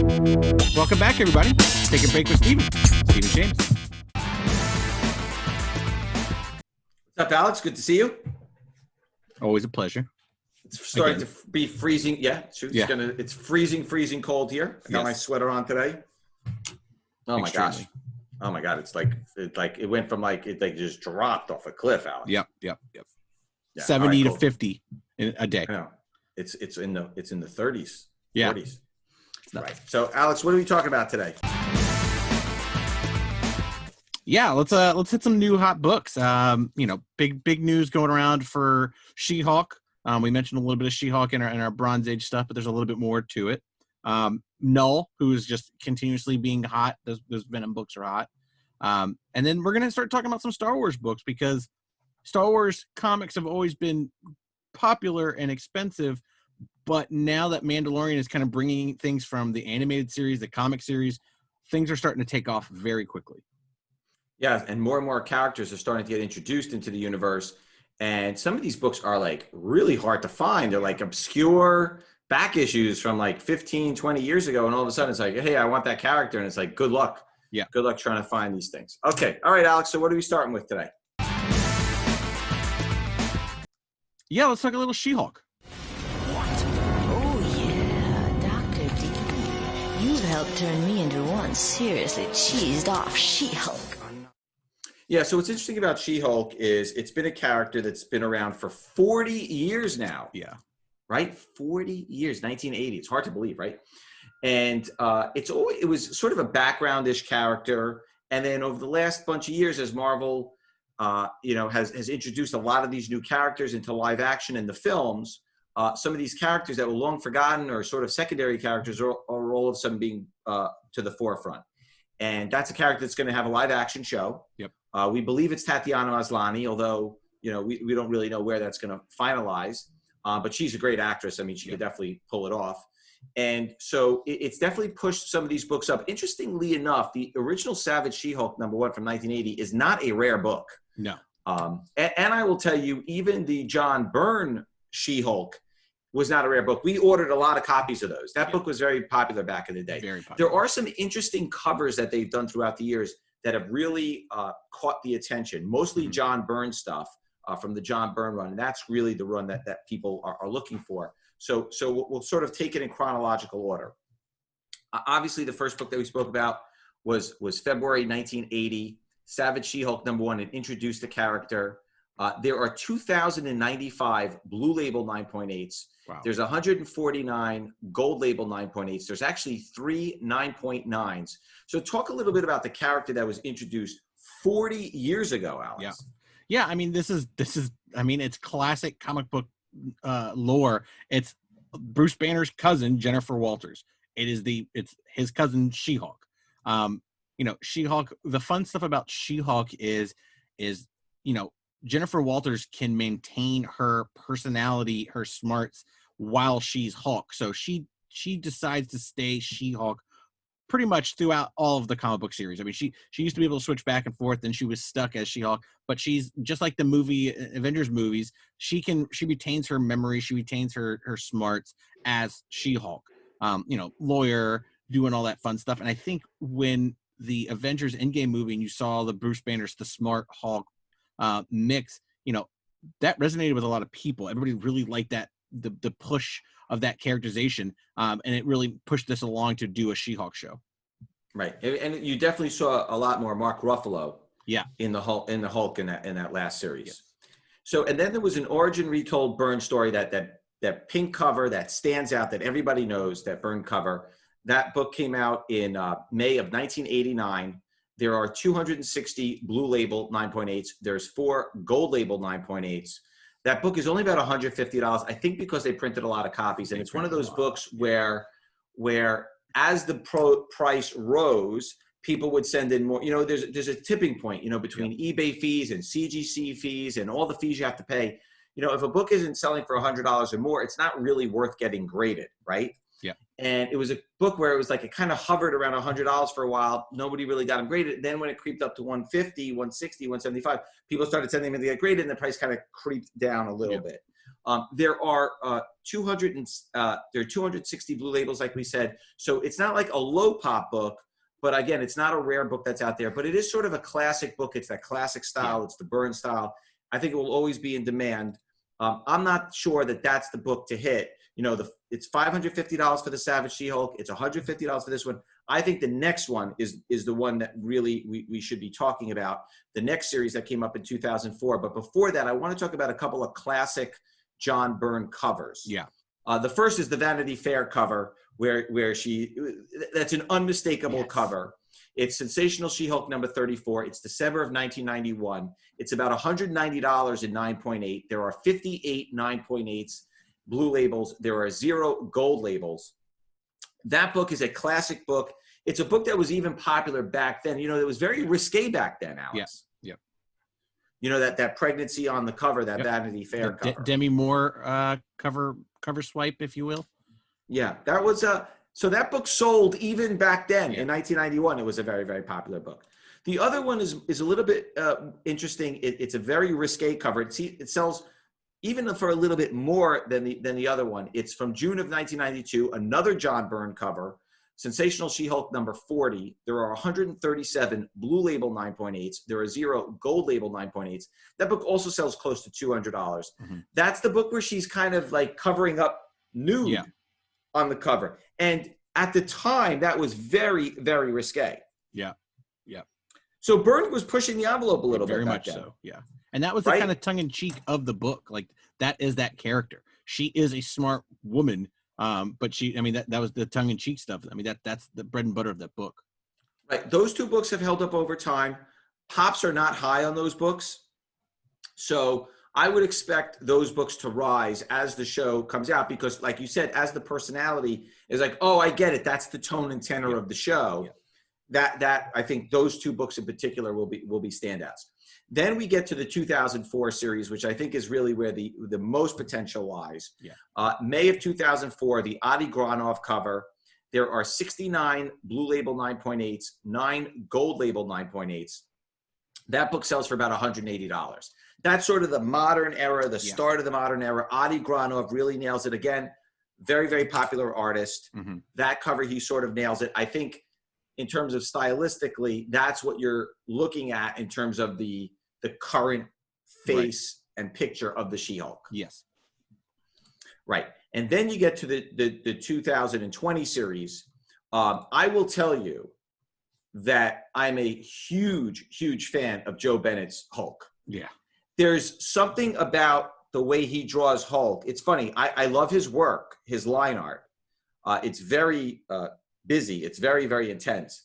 Welcome back, everybody. Take a break with Stephen Shamus. What's up, Alex? Good to see you. Always a pleasure. It's starting to be freezing. Yeah, it's freezing cold here. I got my sweater on today. Oh my gosh. Oh my God. It's like it went from it just dropped off a cliff, Alex. Yep. Yeah, 70 to 50 in a day. I know. It's in the 30s. Yeah. 40s. Right. So, Alex, what are we talking about today? Yeah, let's hit some new hot books. Big news going around for She-Hulk. We mentioned a little bit of She-Hulk in our Bronze Age stuff, but there's a little bit more to it. Null, who is just continuously being hot. Those Venom books are hot. And then we're gonna start talking about some Star Wars books, because Star Wars comics have always been popular and expensive, but now that Mandalorian is kind of bringing things from the animated series, the comic series, things are starting to take off very quickly. Yeah, and more characters are starting to get introduced into the universe. And some of these books are really hard to find. They're obscure back issues from 15, 20 years ago. And all of a sudden it's hey, I want that character. And it's good luck. Yeah. Good luck trying to find these things. Okay. All right, Alex. So what are we starting with today? Yeah, let's talk a little She-Hulk. Oh, yeah, Dr. D. You've helped turn me into one seriously cheesed off She-Hulk. Yeah, so what's interesting about She-Hulk is it's been a character that's been around for 40 years now. Yeah. Right? 40 years, 1980. It's hard to believe, right? And it was sort of a background-ish character. And then over the last bunch of years, as Marvel has introduced a lot of these new characters into live action in the films, some of these characters that were long forgotten or sort of secondary characters are all of a sudden being to the forefront. And that's a character that's going to have a live action show. Yep. We believe it's Tatiana Maslany, although we don't really know where that's going to finalize. But she's a great actress. I mean, she could definitely pull it off. And so it's definitely pushed some of these books up. Interestingly enough, the original Savage She-Hulk #1 from 1980 is not a rare book. No. And I will tell you, even the John Byrne She-Hulk was not a rare book. We ordered a lot of copies of those. That book was very popular back in the day. Very popular. There are some interesting covers that they've done throughout the years that have really caught the attention, mostly John Byrne stuff from the John Byrne run. And that's really the run that people are looking for. So we'll sort of take it in chronological order. Obviously, the first book that we spoke about was February 1980, Savage She-Hulk #1, and introduced the character. There are 2,095 Blue Label 9.8s. Wow. There's 149 Gold Label 9.8s. There's actually 3 9.9s. So talk a little bit about the character that was introduced 40 years ago, Alex. Yeah. I mean, this is. I mean, it's classic comic book lore. It's Bruce Banner's cousin, Jennifer Walters. It's his cousin, She-Hulk. She-Hulk. The fun stuff about She-Hulk is Jennifer Walters can maintain her personality, her smarts, while she's Hulk. So she decides to stay She-Hulk pretty much throughout all of the comic book series. I mean, she used to be able to switch back and forth, and she was stuck as She-Hulk. But she's just like the movie Avengers movies. She retains her memory, she retains her smarts as She-Hulk. Lawyer, doing all that fun stuff. And I think when the Avengers Endgame movie and you saw the Bruce Banner's the smart Hulk mix, that resonated with a lot of people. Everybody really liked that the push of that characterization, and it really pushed this along to do a She-Hulk show. Right, and you definitely saw a lot more Mark Ruffalo. Yeah, in the Hulk in that last series. Yeah. So, and then there was an origin retold Byrne story that pink cover that stands out, that everybody knows, that Byrne cover. That book came out in May of 1989. There are 260 Blue Label 9.8s. There's 4 Gold Label 9.8s. That book is only about $150, I think, because they printed a lot of copies. And it's one of those books where as the price rose, people would send in more. There's a tipping point, between eBay fees and CGC fees and all the fees you have to pay. If a book isn't selling for $100 or more, it's not really worth getting graded, right? Yeah. And it was a book where it was it kind of hovered around $100 for a while. Nobody really got them graded. Then when it creeped up to $150, $160, $175, people started sending them to get graded, and the price kind of creeped down a little bit. There are 260 blue labels, like we said. So it's not like a low pop book, but again, it's not a rare book that's out there. But it is sort of a classic book. It's that classic style. It's the Byrne style. I think it will always be in demand. I'm not sure that that's the book to hit. You know, it's $550 for the Savage She-Hulk. It's $150 for this one. I think the next one is the one that really we should be talking about. The next series that came up in 2004. But before that, I want to talk about a couple of classic John Byrne covers. Yeah. The first is the Vanity Fair cover, where that's an unmistakable cover. It's Sensational She-Hulk number 34. It's December of 1991. It's about $190 in 9.8. There are 58 9.8s blue labels. There are 0 gold labels. That book is a classic book. It's a book that was even popular back then. You know, it was very risque back then, Alex. Yes. Yep. You know, that pregnancy on the cover, that Vanity Fair cover. Demi Moore cover swipe, if you will. Yeah, that was so that book sold even back then in 1991. It was a very, very popular book. The other one is a little bit interesting. It's a very risque cover. It sells even for a little bit more than the other one. It's from June of 1992, another John Byrne cover, Sensational She-Hulk number 40. There are 137 blue label 9.8s. There are 0 gold label 9.8s. That book also sells close to $200. Mm-hmm. That's the book where she's kind of like covering up nude on the cover. And at the time, that was very, very risque. Yeah. Yeah. So Byrne was pushing the envelope a little bit. Very much so. Yeah. And that was the kind of tongue in cheek of the book. Like, that is that character. She is a smart woman. But that was the tongue in cheek stuff. I mean, that's the bread and butter of that book. Right. Those two books have held up over time. Pops are not high on those books. So I would expect those books to rise as the show comes out, because like you said, as the personality is like, oh, I get it. That's the tone and tenor of the show. Yeah. That I think those two books in particular will be standouts. Then we get to the 2004 series, which I think is really where the most potential lies. Yeah. May of 2004, the Adi Granov cover. There are 69 blue label 9.8s, 9 gold label 9.8s. That book sells for about $180. That's sort of the modern era, the start of the modern era. Adi Granov really nails it. Again, very, very popular artist. Mm-hmm. That cover, he sort of nails it. I think in terms of stylistically, that's what you're looking at in terms of the current face and picture of the She-Hulk. Yes. Right. And then you get to the 2020 series. I will tell you that I'm a huge, huge fan of Joe Bennett's Hulk. Yeah. There's something about the way he draws Hulk. It's funny. I love his work, his line art. It's very busy. It's very, very intense.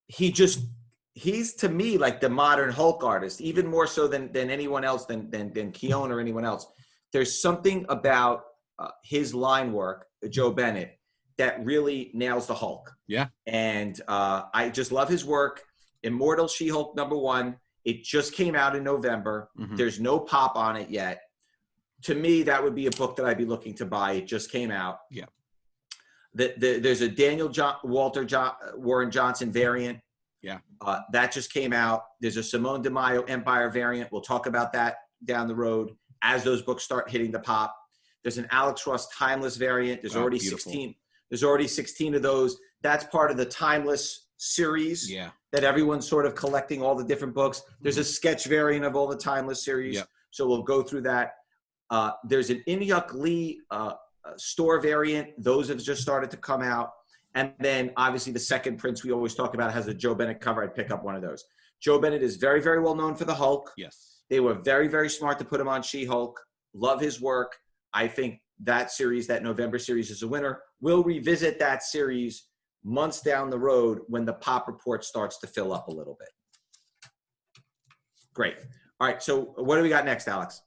He's to me like the modern Hulk artist, even more so than anyone else, than Keown or anyone else. There's something about his line work, Joe Bennett, that really nails the Hulk. Yeah. And I just love his work. Immortal She-Hulk number 1. It just came out in November. Mm-hmm. There's no pop on it yet. To me, that would be a book that I'd be looking to buy. It just came out. Yeah. There's a Daniel Warren Johnson variant. Yeah. That just came out. There's a Simone DeMaio Empire variant. We'll talk about that down the road as those books start hitting the pop. There's an Alex Ross Timeless variant. There's already beautiful. 16. There's already 16 of those. That's part of the Timeless series that everyone's sort of collecting all the different books. There's a sketch variant of all the Timeless series. Yep. So we'll go through that. There's an Inyuk Lee store variant. Those have just started to come out. And then obviously the second Prince we always talk about has a Joe Bennett cover. I'd pick up one of those. Joe Bennett is very, very well known for the Hulk. Yes. They were very, very smart to put him on She-Hulk. Love his work. I think that series, that November series, is a winner. We'll revisit that series months down the road when the pop report starts to fill up a little bit. Great. All right. So what do we got next, Alex?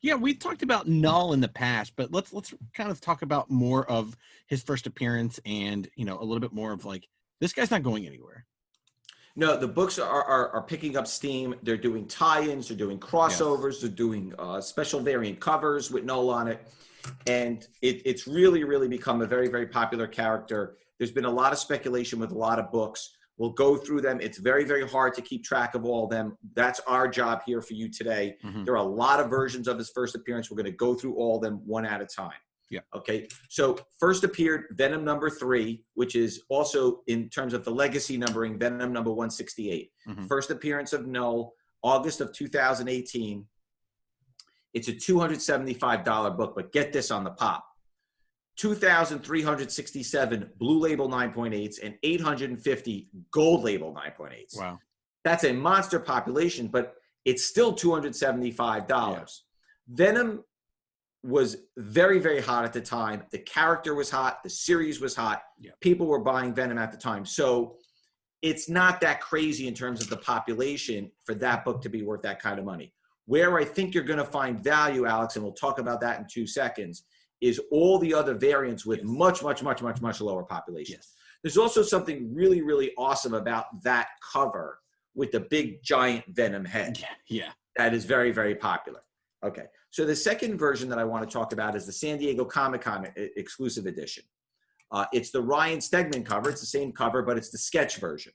Yeah, we've talked about Null in the past, but let's kind of talk about more of his first appearance and, a little bit more of like, this guy's not going anywhere. No, the books are picking up steam. They're doing tie-ins. They're doing crossovers. Yes. They're doing special variant covers with Null on it. And it's really, really become a very, very popular character. There's been a lot of speculation with a lot of books We'll go through them. It's very, very hard to keep track of all of them. That's our job here for you today. There are a lot of versions of his first appearance. We're going to go through all of them one at a time. Yeah. Okay. So first appeared Venom number 3, which is also in terms of the legacy numbering, Venom number 168. First appearance of Null, August of 2018. It's a $275 book, but get this on the pop. 2,367 blue label 9.8s and 850 gold label 9.8s. Wow. That's a monster population, but it's still $275. Yeah. Venom was very, very hot at the time. The character was hot. The series was hot. Yeah. People were buying Venom at the time. So it's not that crazy in terms of the population for that book to be worth that kind of money. Where I think you're going to find value, Alex, and we'll talk about that in 2 seconds, is all the other variants with much lower populations. Yes. There's also something really, really awesome about that cover with the big giant Venom head. Yeah. That is very, very popular. Okay. So the second version that I want to talk about is the San Diego Comic-Con exclusive edition. It's the Ryan Stegman cover. It's the same cover, but it's the sketch version.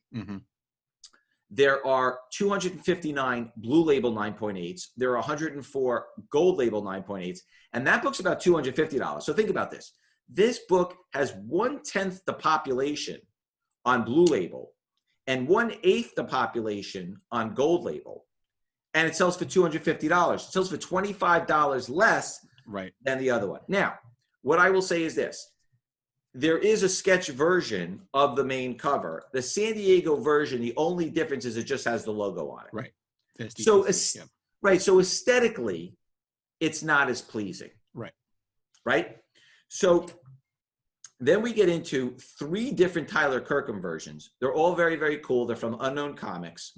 There are 259 blue label 9.8s. There are 104 gold label 9.8s. And that book's about $250. So think about this. This book has 1/10 the population on blue label and 1/8 the population on gold label. And it sells for $250. It sells for $25 less than the other one. Now, what I will say is this. There is a sketch version of the main cover. The San Diego version, the only difference is it just has the logo on it. Right. So, so aesthetically, it's not as pleasing. Right. So then we get into 3 different Tyler Kirkham versions. They're all very, very cool. They're from Unknown Comics.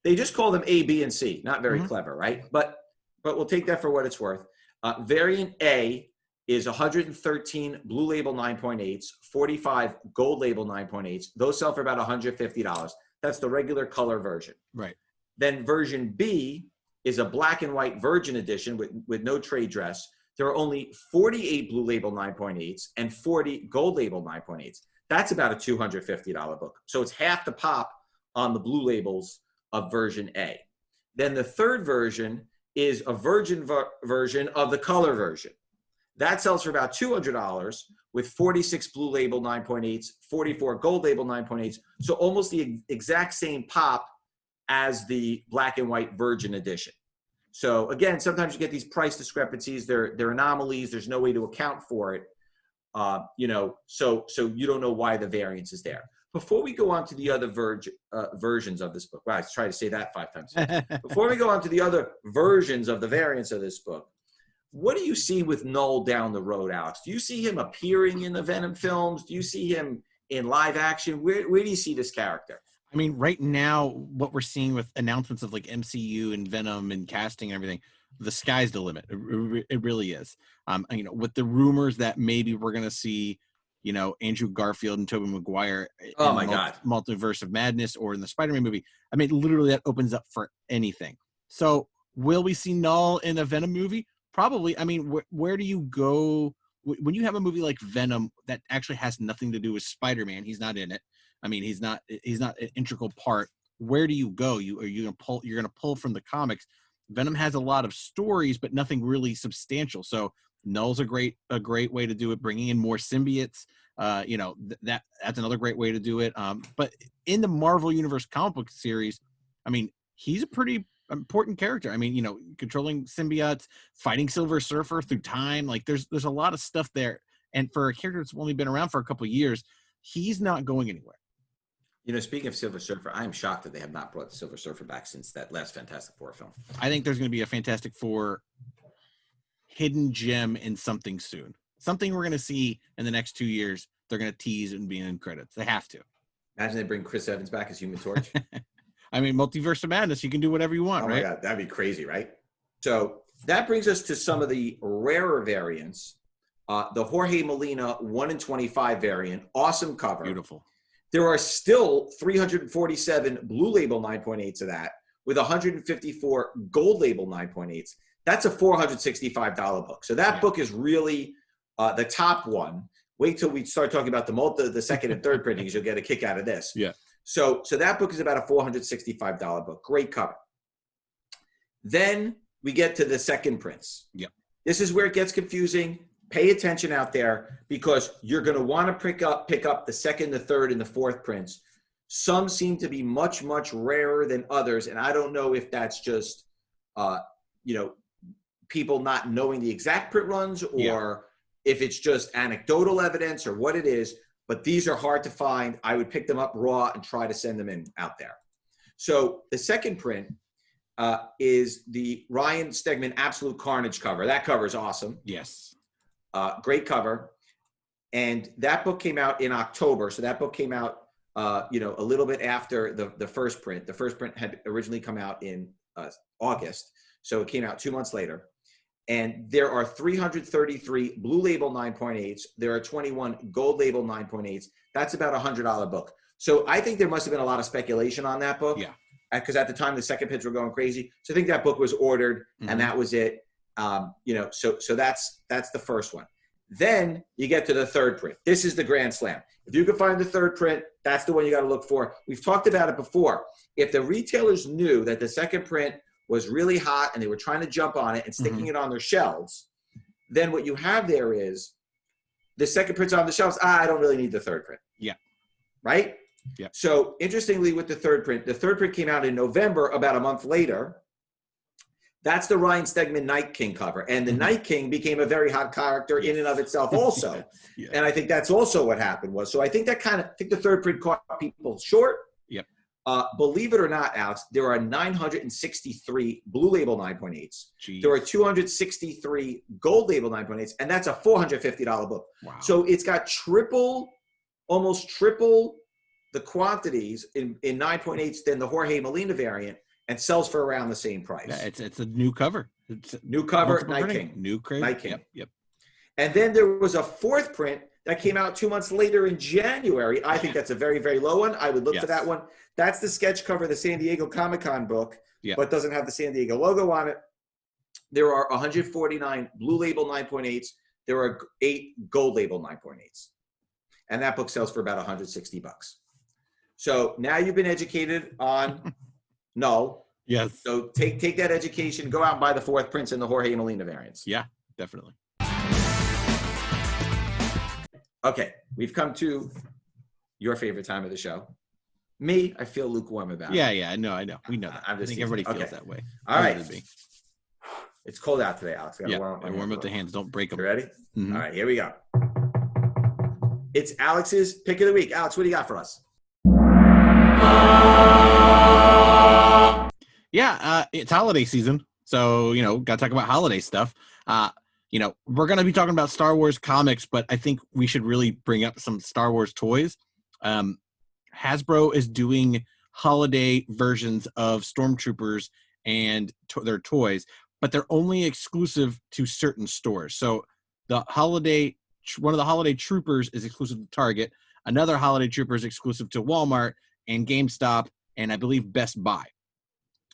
They just call them A, B, and C. Not very clever, right? But we'll take that for what it's worth. Variant A is 113 blue label 9.8s, 45 gold label 9.8s. Those sell for about $150. That's the regular color version. Then version B is a black and white virgin edition with no trade dress. There are only 48 blue label 9.8s and 40 gold label 9.8s. That's about a $250 book. So it's half the pop on the blue labels of version A. Then the third version is a virgin version of the color version. That sells for about $200 with 46 blue label 9.8s, 44 gold label 9.8s. So almost the exact same pop as the black and white virgin edition. So again, sometimes you get these price discrepancies. They're anomalies. There's no way to account for it. So you don't know why the variance is there. Before we go on to the other versions of this book, wow, I tried to say that 5 times. Before we go on to the other versions of the variants of this book, what do you see with Knull down the road, Alex? Do you see him appearing in the Venom films? Do you see him in live action? Where do you see this character? I mean, right now, what we're seeing with announcements of like MCU and Venom and casting and everything, the sky's the limit. It really is. With the rumors that maybe we're going to see, Andrew Garfield and Tobey Maguire oh my God, Multiverse of Madness or in the Spider-Man movie. I mean, literally that opens up for anything. So will we see Knull in a Venom movie? Probably. I mean, where do you go when you have a movie like Venom that actually has nothing to do with Spider-Man? He's not in it. I mean, he's not an integral part. Where do you go? You're going to pull from the comics. Venom has a lot of stories, but nothing really substantial. So Knull's a great way to do it. Bringing in more symbiotes, that's another great way to do it. But in the Marvel Universe comic book series, I mean, he's a pretty important character. I mean, controlling symbiotes, fighting Silver Surfer through time. Like there's a lot of stuff there. And for a character that's only been around for a couple of years, he's not going anywhere. Speaking of Silver Surfer, I am shocked that they have not brought the Silver Surfer back since that last Fantastic Four film. I think there's going to be a Fantastic Four hidden gem in something soon. Something we're going to see in the next 2 years. They're going to tease and be in credits. They have to. Imagine they bring Chris Evans back as Human Torch. I mean, Multiverse of Madness, you can do whatever you want, right? Oh my God, that'd be crazy, right? So that brings us to some of the rarer variants. The Jorge Molina 1 in 25 variant, awesome cover. Beautiful. There are still 347 blue label 9.8s of that with 154 gold label 9.8s. That's a $465 book. So that book is really the top one. Wait till we start talking about the second and third printings. You'll get a kick out of this. Yeah. So that book is about a $465 book. Great cover. Then we get to the second prints. Yep. This is where it gets confusing. Pay attention out there because you're going to want to pick up the second, the third, and the fourth prints. Some seem to be much, much rarer than others, and I don't know if that's just, people not knowing the exact print runs or if it's just anecdotal evidence or what it is, but these are hard to find. I would pick them up raw and try to send them in out there. So the second print is the Ryan Stegman Absolute Carnage cover. That cover is awesome. Yes. Great cover. And that book came out in October. So that book came out, a little bit after the first print. The first print had originally come out in August. So it came out 2 months later. And there are 333 blue label 9.8s. There are 21 gold label 9.8s. That's about $100 book. So I think there must have been a lot of speculation on that book. Yeah. Because at the time the second prints were going crazy. So I think that book was ordered and that was it. So that's the first one. Then you get to the third print. This is the grand slam. If you can find the third print, that's the one you got to look for. We've talked about it before. If the retailers knew that the second print was really hot and they were trying to jump on it and sticking it on their shelves, then what you have there is the second print's on the shelves. I don't really need the third print. Yeah. Right? Yeah. So interestingly with the third print came out in November, about a month later. That's the Ryan Stegman Night King cover. And the Night King became a very hot character in and of itself also. Yes. And I think that's also what happened was. So I think the third print caught people short. Yep. Believe it or not, Alex, there are 963 blue label 9.8s. Jeez. There are 263 gold label 9.8s. And that's a $450 book. Wow. So it's got almost triple the quantities in 9.8s than the Jorge Molina variant. And sells for around the same price. Yeah, it's a new cover. It's new cover, Night printing. King. New crazy. Night King. Yep. And then there was a fourth print that came out 2 months later in January. I think that's a very, very low one. I would look for that one. That's the sketch cover of the San Diego Comic-Con book, but doesn't have the San Diego logo on it. There are 149 blue label 9.8s. There are 8 gold label 9.8s. And that book sells for about $160. So now you've been educated on Null. Yes. So take that education, go out and buy the fourth prints and the Jorge Molina variants. Yeah, definitely. Okay, we've come to your favorite time of the show. Me, I feel lukewarm about it. Yeah, I know. We know that. I think everybody feels that way. All right. It's cold out today, Alex. Warm up the hands. Don't break them. You ready? Mm-hmm. All right, here we go. It's Alex's pick of the week. Alex, what do you got for us? Yeah, it's holiday season, so got to talk about holiday stuff. We're going to be talking about Star Wars comics, but I think we should really bring up some Star Wars toys. Hasbro is doing holiday versions of Stormtroopers and their toys, but they're only exclusive to certain stores. So one of the holiday troopers is exclusive to Target. Another holiday trooper is exclusive to Walmart and GameStop, and I believe Best Buy.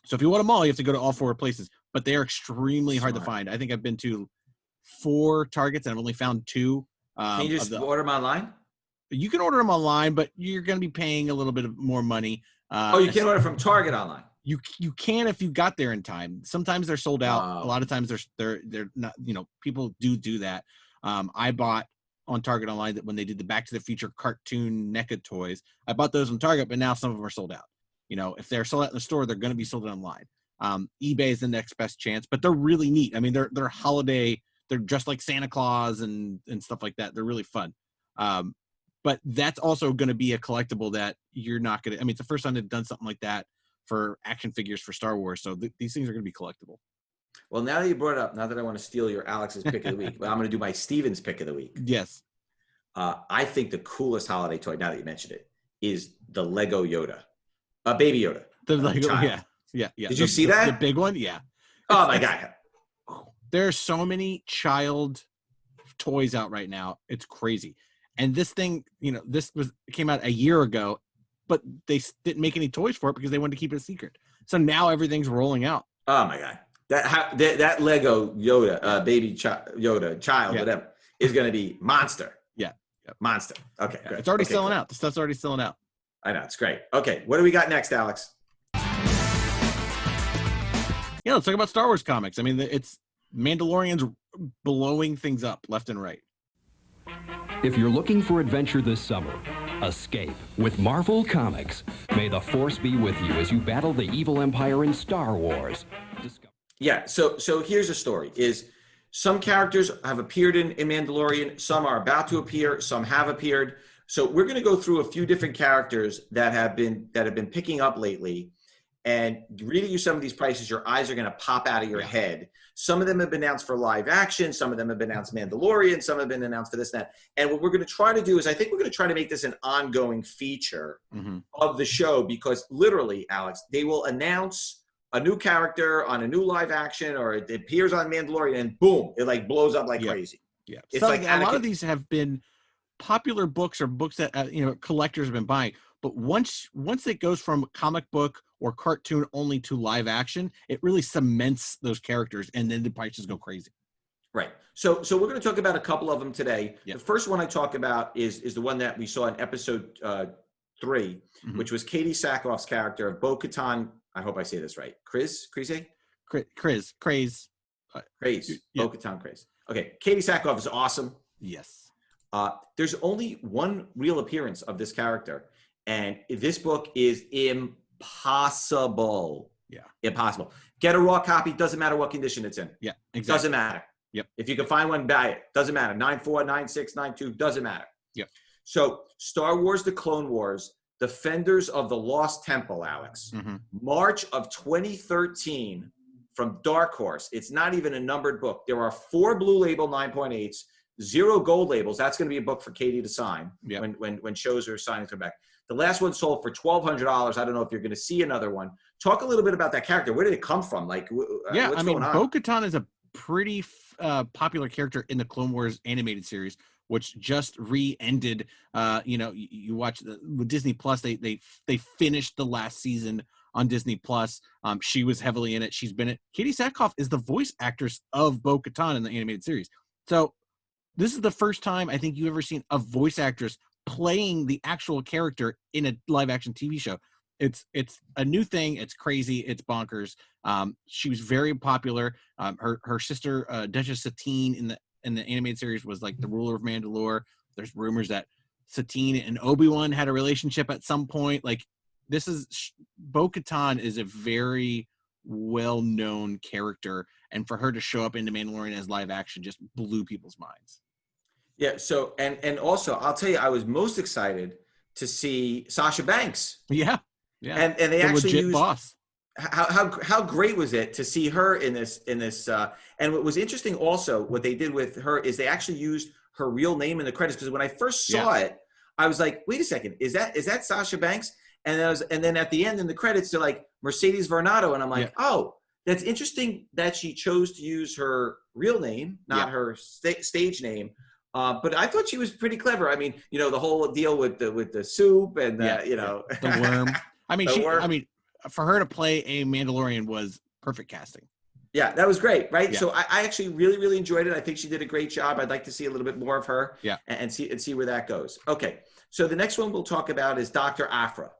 So if you want them all, you have to go to all 4 places, but they are extremely hard to find. I think I've been to 4 Targets and I've only found 2. Can you just order them online? You can order them online, but you're going to be paying a little bit of more money. You can order from Target online. You can if you got there in time. Sometimes they're sold out. A lot of times they're not. People do that. I bought on Target online that when they did the Back to the Future cartoon NECA toys, I bought those on Target, but now some of them are sold out. If they're sold out in the store, they're going to be sold online. eBay is the next best chance, but they're really neat. I mean, they're holiday. They're dressed like Santa Claus and stuff like that. They're really fun. But that's also going to be a collectible that you're not going to. I mean, it's the first time they've done something like that for action figures for Star Wars. So these things are going to be collectible. Well, now that you brought it up, not that I want to steal your Alex's pick of the week, but I'm going to do my Steven's pick of the week. Yes. I think the coolest holiday toy, now that you mentioned it, is the Lego Yoda. Baby Yoda. The Lego, yeah. Did you see that? The big one? Yeah. Oh, my God. There's so many child toys out right now. It's crazy. And this thing, came out a year ago, but they didn't make any toys for it because they wanted to keep it a secret. So now everything's rolling out. Oh, my God. That Lego Yoda, baby Yoda, child, whatever, is going to be monster. Yeah. Monster. Okay, good. It's already selling out. The stuff's already selling out. I know, it's great. Okay, what do we got next, Alex? Yeah, let's talk about Star Wars comics. I mean, it's Mandalorian's blowing things up left and right. If you're looking for adventure this summer, escape with Marvel Comics. May the Force be with you as you battle the evil empire in Star Wars. Yeah, so here's a story. Is some characters have appeared in Mandalorian, some are about to appear, some have appeared. So we're going to go through a few different characters that have been picking up lately. And reading you some of these prices, your eyes are going to pop out of your head. Some of them have been announced for live action. Some of them have been announced Mandalorian. Some have been announced for this and that. And what we're going to try to do is I think we're going to try to make this an ongoing feature of the show, because literally, Alex, they will announce a new character on a new live action, or it appears on Mandalorian, and boom, it like blows up like crazy. Yeah. It's so like a lot of these have been popular books or books that collectors have been buying. But once it goes from comic book or cartoon only to live action, it really cements those characters, and then the prices go crazy. Right. So we're going to talk about a couple of them today. Yep. The first one I talk about is the one that we saw in episode 3, which was Katee Sackhoff's character of Bo-Katan. I hope I say this right. Kryze. Kryze. Yeah. Bo-Katan Kryze. Okay. Katee Sackhoff is awesome. Yes. There's only one real appearance of this character, and this book is impossible. Yeah. Impossible. Get a raw copy. Doesn't matter what condition it's in. Yeah. Exactly. Doesn't matter. Yep. If you can find one, buy it. Doesn't matter. 9.4, 9.6, 9.2. Doesn't matter. Yep. So Star Wars: The Clone Wars, Defenders of the Lost Temple, Alex. March of 2013 from Dark Horse. It's not even a numbered book. There are 4 blue label 9.8s, 0 gold labels. That's going to be a book for Katee to sign when shows are signing come back. The last one sold for $1,200. I don't know if you're going to see another one. Talk a little bit about that character. Where did it come from? Like, what's going on? Bo-Katan is a pretty popular character in the Clone Wars animated series, which just re-ended. You watch with Disney Plus. They finished the last season on Disney Plus. She was heavily in it. She's been it. Katee Sackhoff is the voice actress of Bo-Katan in the animated series. So this is the first time I think you've ever seen a voice actress playing the actual character in a live action TV show. It's a new thing. It's crazy. It's bonkers. She was very popular. Her sister Duchess Satine in the animated series was like the ruler of Mandalore. There's rumors that Satine and Obi-Wan had a relationship at some point. Like, this is Bo-Katan is a very well-known character, and for her to show up in the Mandalorian as live action just blew people's minds. Yeah. So and also I'll tell you, I was most excited to see Sasha Banks. Yeah. Yeah. And they actually legit used boss. How great was it to see her in this and what was interesting also, what they did with her is they actually used her real name in the credits, because when I first saw it, I was like, wait a second, is that Sasha Banks? And then at the end in the credits they're like Mercedes Varnado, and I'm like, oh, that's interesting that she chose to use her real name, not her stage name. But I thought she was pretty clever. I mean, the whole deal with the soup and the worm. I mean, for her to play a Mandalorian was perfect casting. Yeah, that was great, right? Yeah. So I actually really, really enjoyed it. I think she did a great job. I'd like to see a little bit more of her. Yeah. And see where that goes. Okay, so the next one we'll talk about is Dr. Aphra.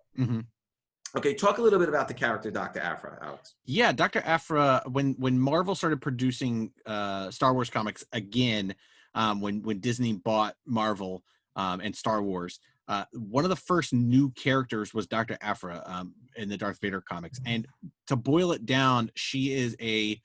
Okay, talk a little bit about the character Dr. Aphra, Alex. Yeah, Dr. Aphra. When Marvel started producing Star Wars comics again, when Disney bought Marvel and Star Wars, one of the first new characters was Dr. Aphra in the Darth Vader comics. And to boil it down, she is a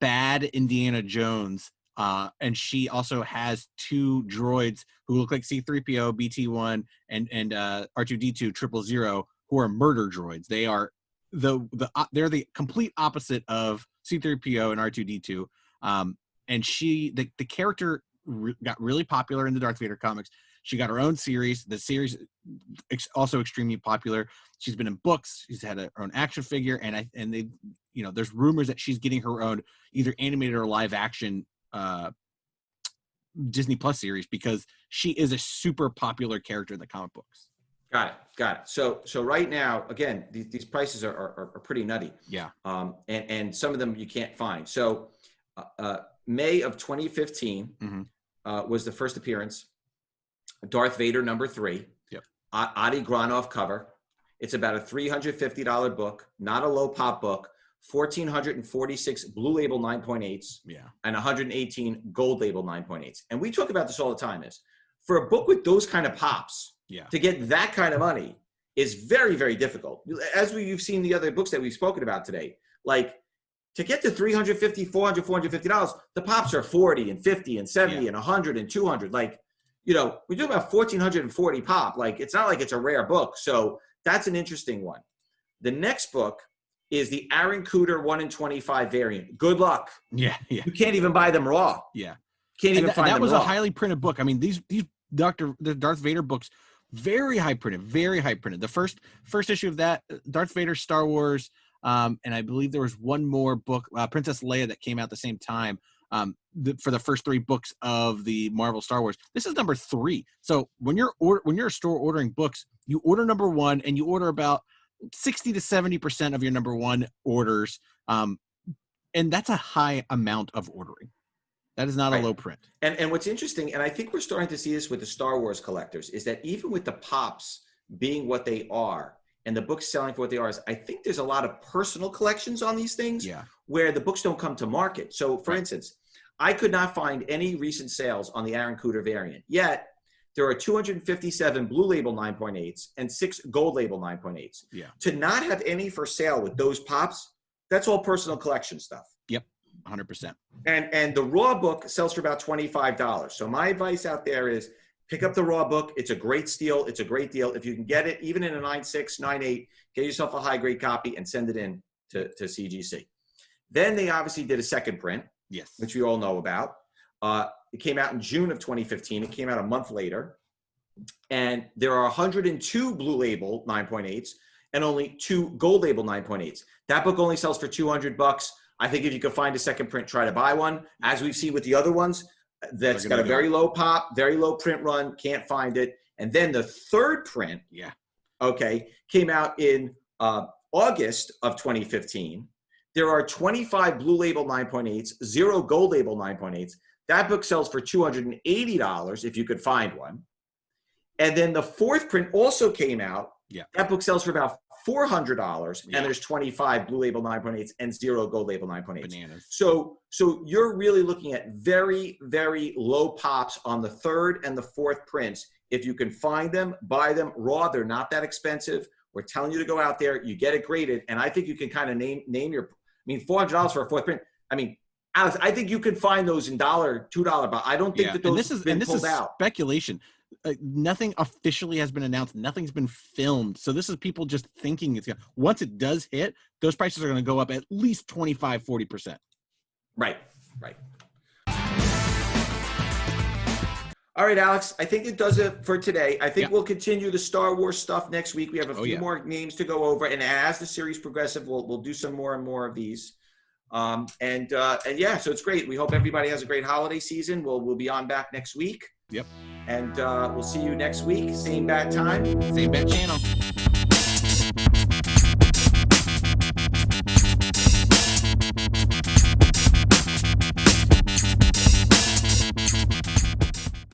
bad Indiana Jones, and she also has 2 droids who look like C-3PO, BT-1, and R2-D2 000, who are murder droids. They are they're the complete opposite of C-3PO and R2-D2. And the character got really popular in the Darth Vader comics. She got her own series. The series also extremely popular. She's been in books. She's had her own action figure, and they, there's rumors that she's getting her own either animated or live action Disney Plus series, because she is a super popular character in the comic books. Got it. So right now, again, these prices are pretty nutty. Yeah. And some of them you can't find. So May of 2015 was the first appearance. Darth Vader #3. Yep. Adi Granov cover. It's about a $350 book, not a low pop book. 1,446 blue label 9.8s, and 118 gold label 9.8s. And we talk about this all the time. Is for a book with those kind of pops, to get that kind of money is very, very difficult. As you've seen the other books that we've spoken about today, like to get to $350, $400, $450, the pops are 40 and 50 and 70 and 100 and 200. Like, you know, we do about 1,440 pop. Like, it's not like it's a rare book. So that's an interesting one. The next book is the Aaron Cooter 1 in 25 variant. Good luck. You can't even buy them raw. Can't even find them raw. That was a highly printed book. I mean, these the Darth Vader books, very high printed. The first issue of that, Darth Vader Star Wars, and I believe there was one more book, Princess Leia, that came out at the same time. For the first 3 books of the Marvel Star Wars. This is number 3. So when you're a store ordering books, you order number 1 and you order about 60 to 70% of your number 1 orders. And that's a high amount of ordering. That is not a low print. And what's interesting, and I think we're starting to see this with the Star Wars collectors, is that even with the pops being what they are and the books selling for what they are, I think there's a lot of personal collections on these things where the books don't come to market. So for instance, I could not find any recent sales on the Aaron Cooter variant. Yet, there are 257 blue label 9.8s and 6 gold label 9.8s. To not have any for sale with those pops, that's all personal collection stuff. 100%. And the raw book sells for about $25. So my advice out there is pick up the raw book. It's a great steal. It's a great deal. If you can get it, even in a 9.6, 9.8, get yourself a high-grade copy and send it in to CGC. Then they obviously did a second print. Which we all know about. It came out in June of 2015. It came out a month later. And there are 102 blue label 9.8s and only 2 gold label 9.8s. That book only sells for $200. I think if you could find a second print, try to buy one. As we've seen with the other ones, that's got a very low pop, very low print run, can't find it. And then the third print, came out in August of 2015. There are 25 blue label 9.8s, 0 gold label 9.8s. That book sells for $280 if you could find one. And then the fourth print also came out. That book sells for about $400, and there's 25 blue label 9.8s and 0 gold label 9.8s. Bananas. So you're really looking at very, very low pops on the third and the fourth prints. If you can find them, buy them raw. They're not that expensive. We're telling you to go out there. You get it graded, and I think you can kind of name your. I mean, $400 for a fourth print. I mean, Alex, I think you can find those in $1, $2, but I don't think that those have been pulled out. Speculation. Nothing officially has been announced. Nothing's been filmed. So this is people just thinking it's going to. Once it does hit, those prices are going to go up at least 25, 40%. Right. All right, Alex, I think it does it for today. I think we'll continue the Star Wars stuff next week. We have a few more names to go over. And as the series progresses, we'll do some more and more of these. So it's great. We hope everybody has a great holiday season. We'll be on back next week. And we'll see you next week. Same bat time. Same bat channel.